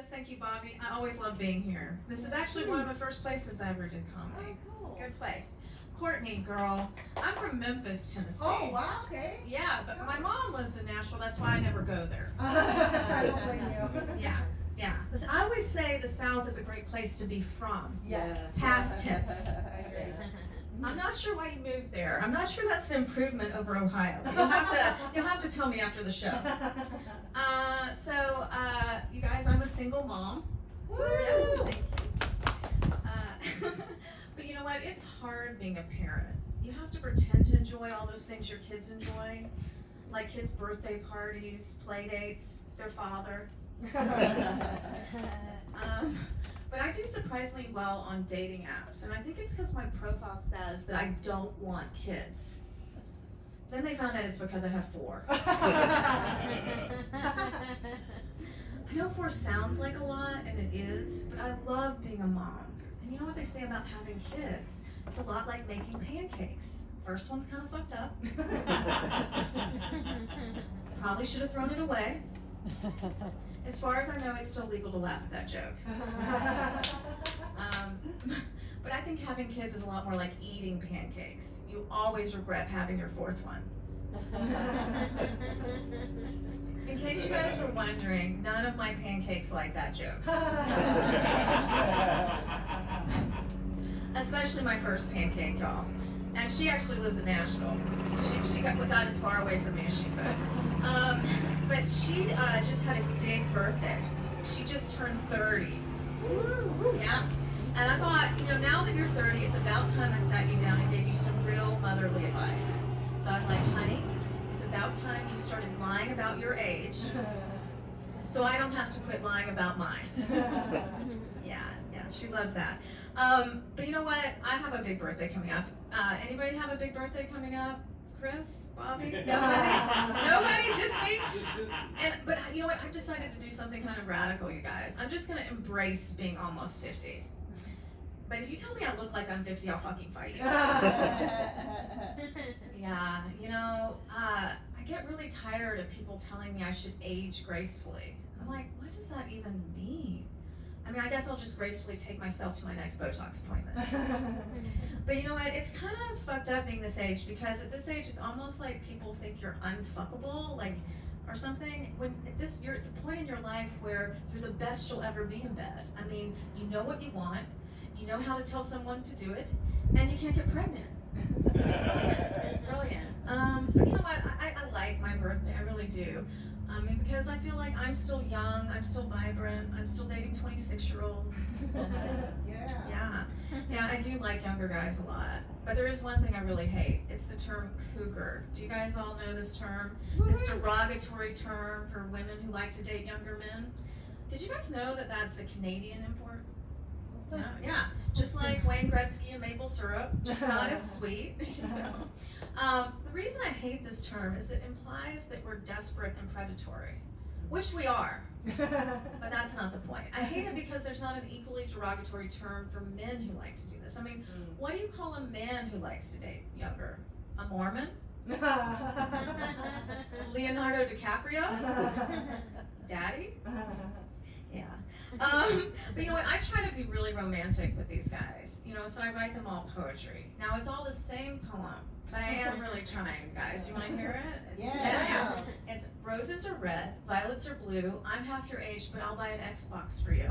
Yes, thank you, Bobby. I always love being here. This is actually one of the first places I ever did comedy. Oh, cool. Good place. Courtney, girl, I'm from Memphis, Tennessee. Oh, wow, okay. Yeah, but my mom lives in Nashville. That's why I never go there. I don't blame you. Yeah, yeah. Listen, I always say the South is a great place to be from. Yes. Past tense. I agree. I'm not sure why you moved there. I'm not sure that's an improvement over Ohio. You'll have to tell me after the show. You guys, I'm a single mom. Woo! Thank you. But you know what? It's hard being a parent. You have to pretend to enjoy all those things your kids enjoy, like kids' birthday parties, play dates, their father. But I do surprisingly well on dating apps, and I think it's because my profile says that I don't want kids. Then they found out it's because I have 4. I know 4 sounds like a lot, and it is, but I love being a mom. And you know what they say about having kids? It's a lot like making pancakes. First one's kind of fucked up. Probably should have thrown it away. As far as I know, it's still legal to laugh at that joke. But I think having kids is a lot more like eating pancakes. You always regret having your 4th one. In case you guys were wondering, none of my pancakes like that joke. Especially my first pancake, y'all. And she actually lives in Nashville. She got as far away from me as she could. But she just had a big birthday. She just turned 30. Yeah. And I thought, now that you're 30, it's about time I sat you down and gave you some real motherly advice. So I was like, honey, it's about time you started lying about your age, so I don't have to quit lying about mine. Yeah, she loved that. But you know what? I have a big birthday coming up. Anybody have a big birthday coming up? Chris? Bobby? Nobody? Just me? But you know what? I've decided to do something kind of radical, you guys. I'm just going to embrace being almost 50. But if you tell me I look like I'm 50, I'll fucking fight you. Yeah, I get really tired of people telling me I should age gracefully. I'm like, what does that even mean? I mean, I guess I'll just gracefully take myself to my next Botox appointment. But you know what? It's kind of fucked up being this age, because at this age, it's almost like people think you're unfuckable, or something. When you're at the point in your life where you're the best you'll ever be in bed. I mean, you know what you want, you know how to tell someone to do it, and you can't get pregnant. It's brilliant. But you know what? I like my birthday. I really do. Because I feel like I'm still young, I'm still vibrant, I'm still dating 26-year-olds. Yeah, I do like younger guys a lot. But there is one thing I really hate. It's the term cougar. Do you guys all know this term? This derogatory term for women who like to date younger men. Did you guys know that that's a Canadian import? No? Yeah, just like Wayne Gretzky and maple syrup, just not as sweet. The reason I hate this term is it implies that we're desperate and predatory, which we are, but that's not the point. I hate it because there's not an equally derogatory term for men who like to do this. I mean, what do you call a man who likes to date younger? A Mormon? Leonardo DiCaprio? Daddy? Yeah. But you know what? I try to be really romantic with these guys. So I write them all poetry. Now it's all the same poem, but I am really trying, guys. You want to hear it? Yeah. It's roses are red, violets are blue. I'm half your age, but I'll buy an Xbox for you.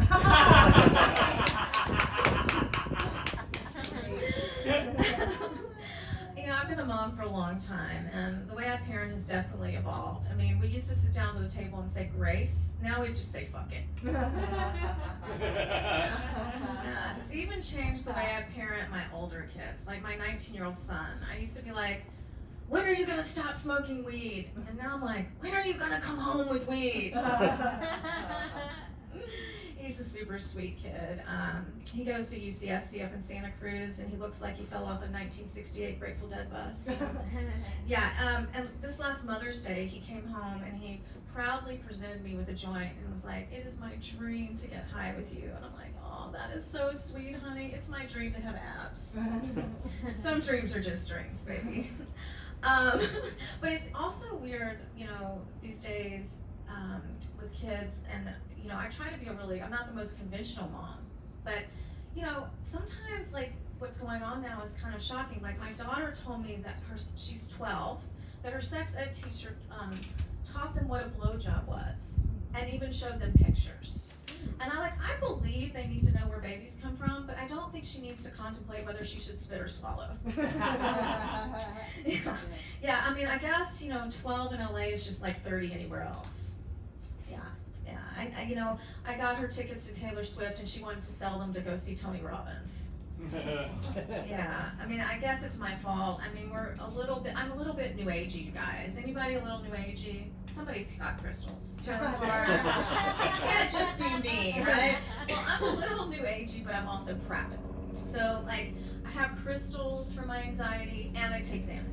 I've been a mom for a long time, and the way I parent has definitely evolved. I mean, we used to sit down to the table and say grace. Now we just say fuck it. It's even changed the way I parent my older kids, like my 19-year-old son. I used to be like, when are you going to stop smoking weed? And now I'm like, when are you going to come home with weed? He's a super sweet kid. He goes to UCSC up in Santa Cruz, and he looks like he fell off a 1968 Grateful Dead bus. Yeah, and this last Mother's Day, he came home and he proudly presented me with a joint and was like, it is my dream to get high with you. And I'm like, oh, that is so sweet, honey. It's my dream to have abs. Some dreams are just dreams, baby. But it's also weird, these days with kids. kids, and I try to be I'm not the most conventional mom, but sometimes like what's going on now is kind of shocking. Like my daughter told me that she's 12, that her sex ed teacher taught them what a blowjob was, and even showed them pictures. And I believe they need to know where babies come from, but I don't think she needs to contemplate whether she should spit or swallow. Yeah, I mean, I guess, 12 in LA is just like 30 anywhere else. Yeah. I got her tickets to Taylor Swift and she wanted to sell them to go see Tony Robbins. Yeah, I mean, I guess it's my fault. I mean, I'm a little bit new agey, you guys. Anybody a little new agey? Somebody's got crystals. It can't just be me, right? Well, I'm a little new agey, but I'm also practical. So, like, I have crystals for my anxiety, and I take Xanax.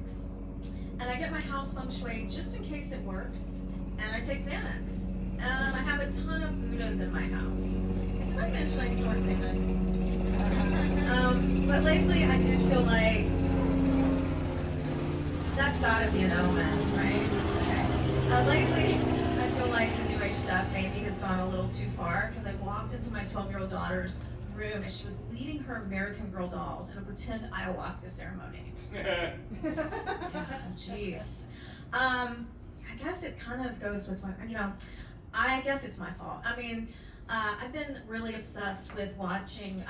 And I get my house feng shui just in case it works, and I take Xanax. And I have a ton of Buddhas in my house. Did I mention I snort Xanax? But lately I do feel like that's gotta be an omen, right? Okay. Lately I feel like the New Age stuff maybe has gone a little too far, because I walked into my 12-year-old daughter's room and she was leading her American Girl dolls in a pretend ayahuasca ceremony. Yeah, jeez. I guess it kind of goes with what, I guess it's my fault. I mean, I've been really obsessed with watching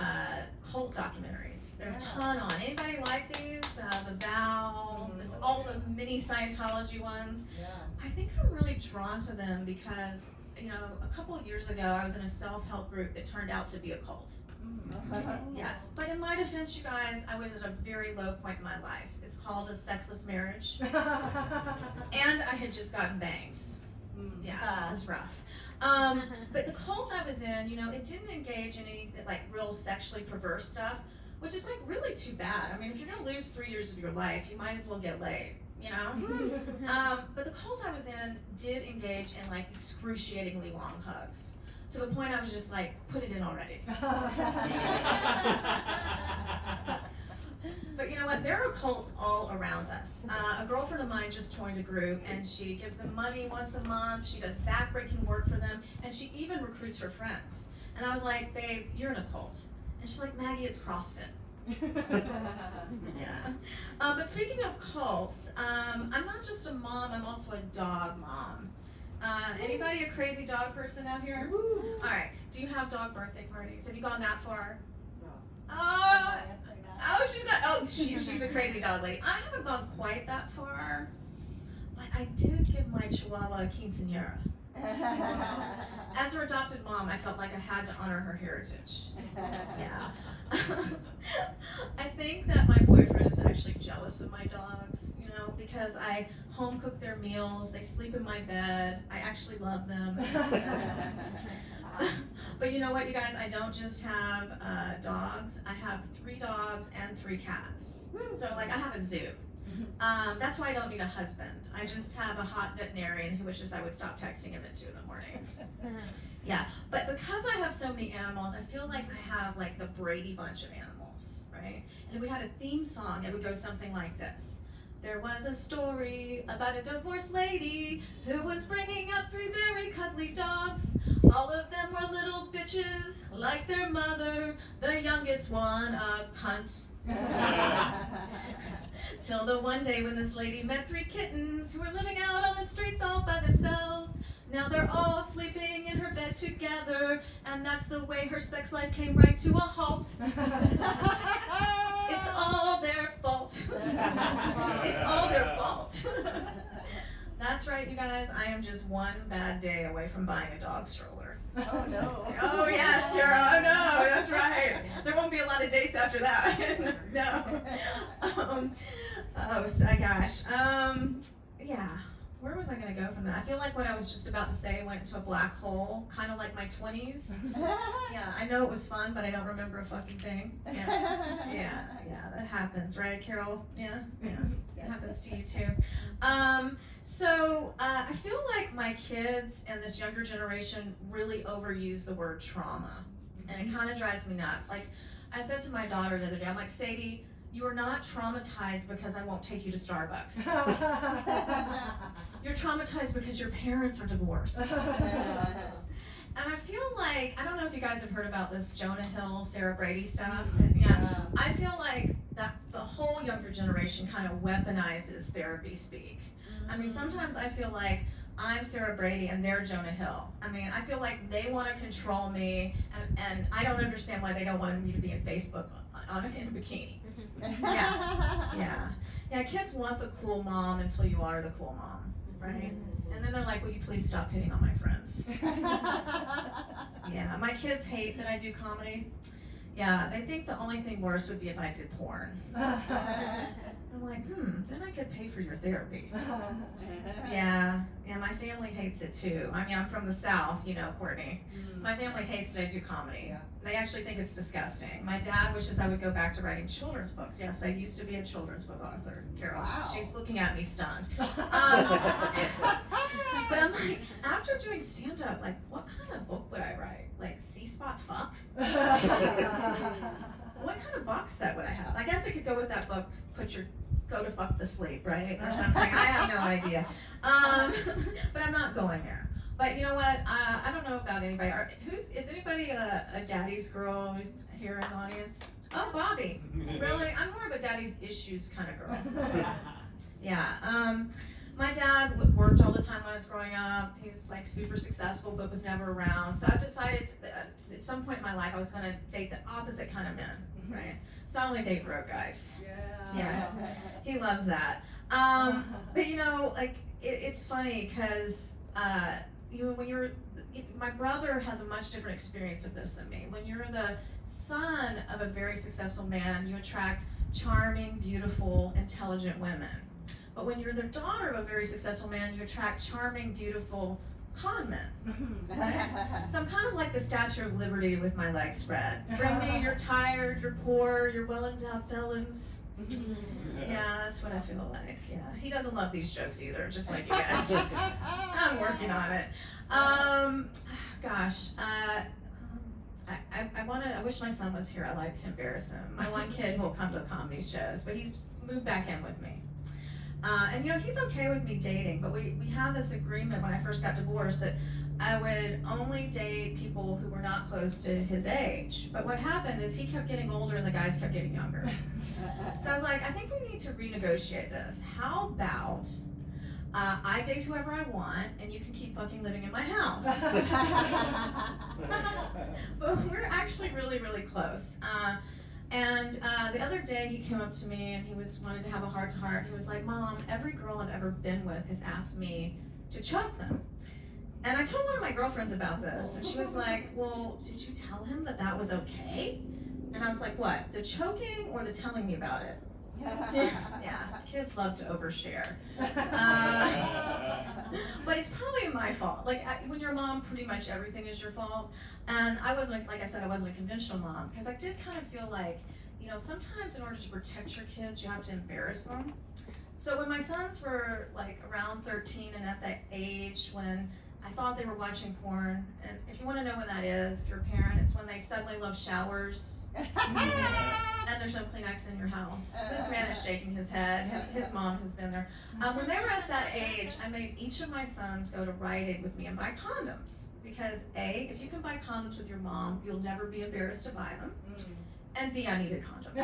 cult documentaries. There's a ton on. Anybody like these? The Vow, all the mini Scientology ones. Yeah. I think I'm really drawn to them because, a couple of years ago I was in a self-help group that turned out to be a cult. Yes, but in my defense, you guys, I was at a very low point in my life. It's called a sexless marriage, and I had just gotten bangs. Yeah, it was rough. But the cult I was in, it didn't engage in any like real sexually perverse stuff, which is like really too bad. I mean, if you're gonna lose 3 years of your life, you might as well get laid, But the cult I was in did engage in like excruciatingly long hugs, to the point I was just like, put it in already. But you know what? There are cults all around us. A girlfriend of mine just joined a group, and she gives them money once a month. She does backbreaking work for them, and she even recruits her friends. And I was like, babe, you're in a cult. And she's like, Maggie, it's CrossFit. Yeah. But speaking of cults, I'm not just a mom, I'm also a dog mom. Anybody a crazy dog person out here? All right. Do you have dog birthday parties? Have you gone that far? No. She's a crazy dog lady. I haven't gone quite that far, but I did give my Chihuahua a quinceañera. As her adopted mom, I felt like I had to honor her heritage. Yeah. I think that my boyfriend is actually jealous of my dogs, because I home cook their meals, they sleep in my bed, I actually love them. But you know what, you guys, I don't just have dogs, I have 3 dogs and 3 cats. So like I have a zoo. That's why I don't need a husband. I just have a hot veterinarian who wishes I would stop texting him at 2 in the morning. Yeah, but because I have so many animals, I feel like I have like the Brady Bunch of animals, right? And if we had a theme song, it would go something like this. There was a story about a divorced lady who was bringing up 3 very cuddly dogs. All of them were little bitches, like their mother, the youngest one a cunt. Till the one day when this lady met 3 kittens who were living out on the streets all by themselves. Now they're all sleeping in her bed together, and that's the way her sex life came right to a halt. It's all their fault. It's all their fault. That's right, you guys. I am just one bad day away from buying a dog stroller. Oh no. Oh yes, Kara. Oh no, that's right. There won't be a lot of dates after that. No. Oh gosh. Yeah. Where was I going to go from that? I feel like what I was just about to say went into a black hole, kind of like my 20s. Yeah, I know it was fun, but I don't remember a fucking thing. Yeah, that happens, right, Carol? Yeah, it happens to you too. So I feel like my kids and this younger generation really overuse the word trauma, and it kind of drives me nuts. Like I said to my daughter the other day, I'm like, Sadie, you are not traumatized because I won't take you to Starbucks. You're traumatized because your parents are divorced. you guys have heard about this Jonah Hill, Sarah Brady stuff. Yeah, I feel like that the whole younger generation kind of weaponizes therapy speak. I mean, sometimes I feel like I'm Sarah Brady and they're Jonah Hill. I mean, I feel like they want to control me, and I don't understand why they don't want me to be in Facebook in a bikini. Yeah, kids want the cool mom until you are the cool mom, right? And then they're like, will you please stop hitting on my friends? Yeah, my kids hate that I do comedy. Yeah, they think the only thing worse would be if I did porn. I'm like, then I could pay for your therapy. Yeah, my family hates it too. I mean, I'm from the South, you know, Courtney. My family hates that I do comedy. Yeah. They actually think it's disgusting. My dad wishes I would go back to writing children's books. Yes, I used to be a children's book author, Carol. Wow. She's looking at me stunned. But I'm like, after doing stand-up, like, what kind of book would I write? Like, C-Spot Fuck? What kind of box set would I have? I guess I could go with that book, Go to Fuck to Sleep, right? Or something. I have no idea. But I'm not going there. But you know what? I don't know about anybody. Is anybody a daddy's girl here in the audience? Oh, Bobby. Really? I'm more of a daddy's issues kind of girl. Yeah. My dad worked all the time when I was growing up. He's like super successful, but was never around. So I've decided at some point in my life I was going to date the opposite kind of men, right? So I only date broke guys. Yeah, he loves that. But you know, like it's funny because my brother has a much different experience of this than me. When you're the son of a very successful man, you attract charming, beautiful, intelligent women. But when you're the daughter of a very successful man, you attract charming, beautiful con men. So I'm kind of like the Statue of Liberty with my legs spread. Bring me, you're tired, you're poor, you're well-endowed felons. Yeah, that's what I feel like. Yeah, he doesn't love these jokes either, just like you guys. I'm working on it. Gosh, I wish my son was here. I like to embarrass him. My one kid will come to the comedy shows, but he's moved back in with me. And you know, he's okay with me dating, but we have this agreement when I first got divorced that I would only date people who were not close to his age. But what happened is he kept getting older and the guys kept getting younger. So I was like, I think we need to renegotiate this. How about I date whoever I want and you can keep fucking living in my house? But we're actually really, really close. And the other day he came up to me and he wanted to have a heart-to-heart. He was like, Mom, every girl I've ever been with has asked me to choke them. And I told one of my girlfriends about this, and she was like, well, did you tell him that that was okay? And I was like, what, the choking or the telling me about it? Yeah, kids love to overshare. But it's probably my fault. Like, when you're a mom, pretty much everything is your fault. And I wasn't, like I said, I wasn't a conventional mom, because I did kind of feel like, you know, sometimes in order to protect your kids, you have to embarrass them. So when my sons were like around 13 and at that age when I thought they were watching porn, and if you want to know when that is, if you're a parent, it's when they suddenly love showers and there's no Kleenex in your house. This man is shaking his head. His mom has been there. When they were at that age, I made each of my sons go to Rite Aid with me and buy condoms. Because A, if you can buy condoms with your mom, you'll never be embarrassed to buy them. And B, I needed condoms.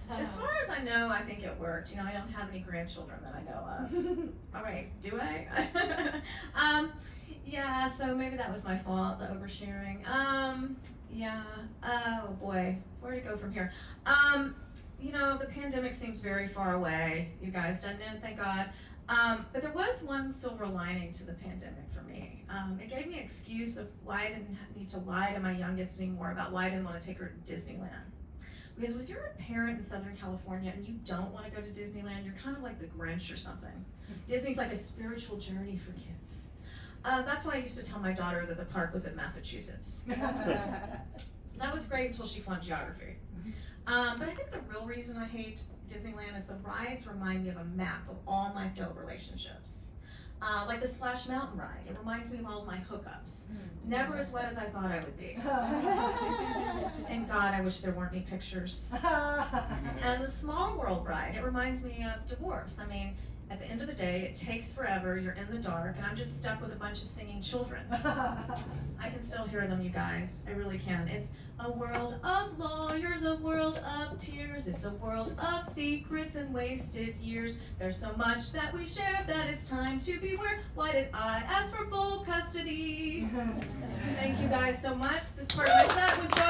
As far as I know, I think it worked. You know, I don't have any grandchildren that I know of. All right, do I? Yeah, so maybe that was my fault, the oversharing. Yeah, oh boy, where to go from here? You know, the pandemic seems very far away, you guys, doesn't it? Thank God. But there was one silver lining to the pandemic for me. It gave me an excuse of why I didn't need to lie to my youngest anymore about why I didn't want to take her to Disneyland. Because if you're a parent in Southern California and you don't want to go to Disneyland, you're kind of like the Grinch or something. Disney's like a spiritual journey for kids. That's why I used to tell my daughter that the park was in Massachusetts. That was great until she flunked geography. But I think the real reason I hate Disneyland is the rides remind me of a map of all my failed relationships. Like the Splash Mountain ride, it reminds me of all of my hookups. Never as wet as I thought I would be. And God, I wish there weren't any pictures. And the Small World ride, it reminds me of divorce. I mean, At the end of the day, it takes forever, you're in the dark, and I'm just stuck with a bunch of singing children. I can still hear them, you guys. I really can. It's a world of lawyers, a world of tears. It's a world of secrets and wasted years. There's so much that we share that it's time to beware. Why did I ask for full custody? Thank you guys so much. This part of my set was